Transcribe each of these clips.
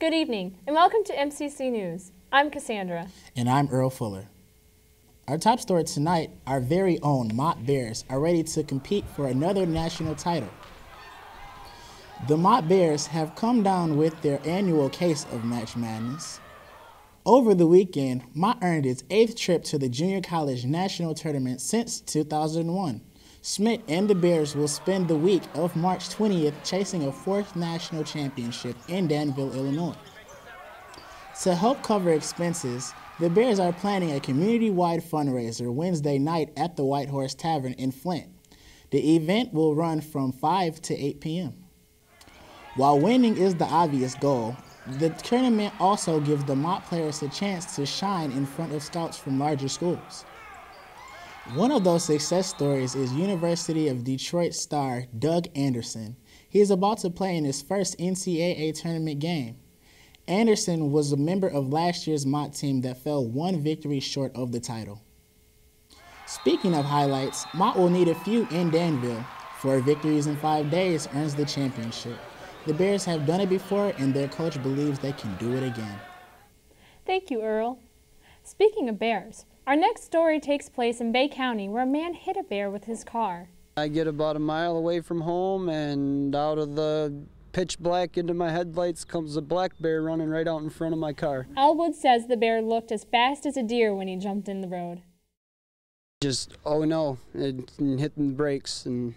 Good evening, and welcome to MCC News. I'm Cassandra. And I'm Earl Fuller. Our top story tonight, our very own Mott Bears are ready to compete for another national title. The Mott Bears have come down with their annual case of March Madness. Over the weekend, Mott earned its 8th trip to the Junior College National Tournament since 2001. Smith and the Bears will spend the week of March 20th chasing a 4th national championship in Danville, Illinois. To help cover expenses, the Bears are planning a community-wide fundraiser Wednesday night at the White Horse Tavern in Flint. The event will run from 5 to 8 p.m. While winning is the obvious goal, the tournament also gives the Mott players a chance to shine in front of scouts from larger schools. One of those success stories is University of Detroit star Doug Anderson. He is about to play in his first NCAA tournament game. Anderson was a member of last year's Mott team that fell one victory short of the title. Speaking of highlights, Mott will need a few in Danville. 4 victories in 5 days earns the championship. The Bears have done it before, and their coach believes they can do it again. Thank you, Earl. Speaking of bears, our next story takes place in Bay County, where a man hit a bear with his car. I get about a mile away from home, and out of the pitch black into my headlights comes a black bear running right out in front of my car. Elwood says the bear looked as fast as a deer when he jumped in the road. Just, oh no, and hitting the brakes, and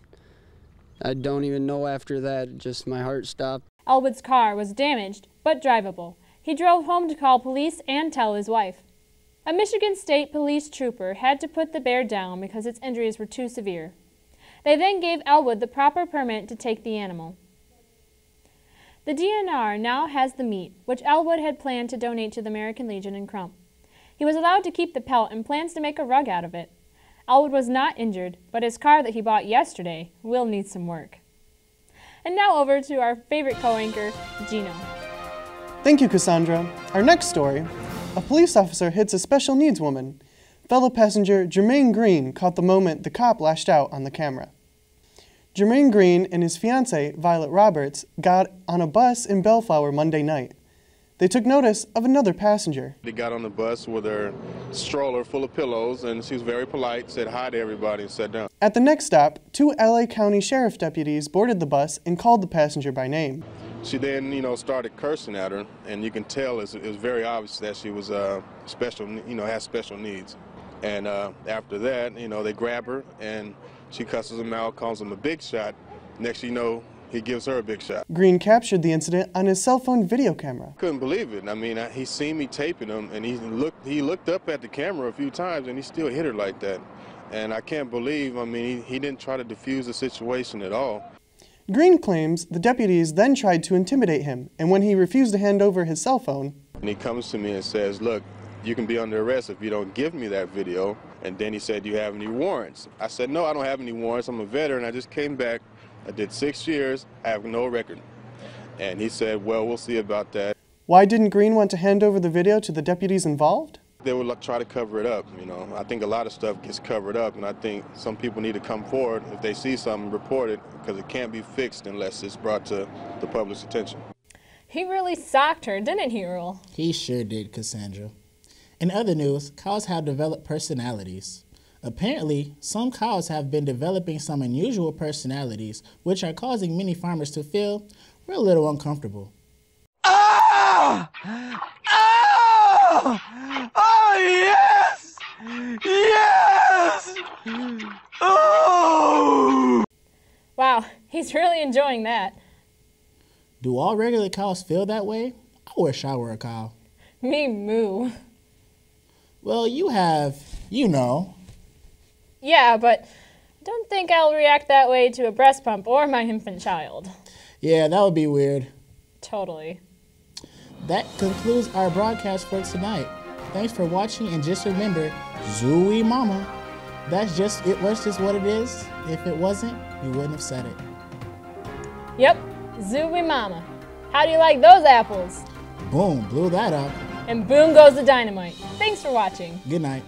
I don't even know after that, just my heart stopped. Elwood's car was damaged, but drivable. He drove home to call police and tell his wife. A Michigan State police trooper had to put the bear down because its injuries were too severe. They then gave Elwood the proper permit to take the animal. The DNR now has the meat, which Elwood had planned to donate to the American Legion in Crump. He was allowed to keep the pelt and plans to make a rug out of it. Elwood was not injured, but his car that he bought yesterday will need some work. And now over to our favorite co-anchor, Gino. Thank you, Cassandra. Our next story, a police officer hits a special needs woman. Fellow passenger Jermaine Green caught the moment the cop lashed out on the camera. Jermaine Green and his fiancée, Violet Roberts, got on a bus in Bellflower Monday night. They took notice of another passenger. They got on the bus with her stroller full of pillows, and she was very polite, said hi to everybody, and sat down. At the next stop, 2 LA County Sheriff deputies boarded the bus and called the passenger by name. She then, started cursing at her, and you can tell it was very obvious that she was special, has special needs. And after that, they grab her, and she cusses him out, calls him a big shot. Next you know, he gives her a big shot. Green captured the incident on his cell phone video camera. Couldn't believe it. I mean, he seen me taping him, and he looked up at the camera a few times, and he still hit her like that. And I can't believe, he didn't try to defuse the situation at all. Green claims the deputies then tried to intimidate him, and when he refused to hand over his cell phone, and he comes to me and says, look, you can be under arrest if you don't give me that video. And then he said, do you have any warrants? I said, no, I don't have any warrants. I'm a veteran. I just came back. I did 6 years. I have no record. And he said, well, we'll see about that. Why didn't Green want to hand over the video to the deputies involved? They would try to cover it up, I think a lot of stuff gets covered up, and I think some people need to come forward if they see something, report it, because it can't be fixed unless it's brought to the public's attention. He really socked her, didn't he, Earl? He sure did, Cassandra. In other news, cows have developed personalities. Apparently, some cows have been developing some unusual personalities, which are causing many farmers to feel a little uncomfortable. Ah! Ah! Oh, yes! Yes! Oh! Wow, he's really enjoying that. Do all regular cows feel that way? I wish I were a cow. Me moo. Well, you have, Yeah, but I don't think I'll react that way to a breast pump or my infant child. Yeah, that would be weird. Totally. That concludes our broadcast for tonight. Thanks for watching, and just remember, Zooey Mama. That's just what it is. If it wasn't, we wouldn't have said it. Yep, Zooey Mama. How do you like those apples? Boom, blew that up. And boom goes the dynamite. Thanks for watching. Good night.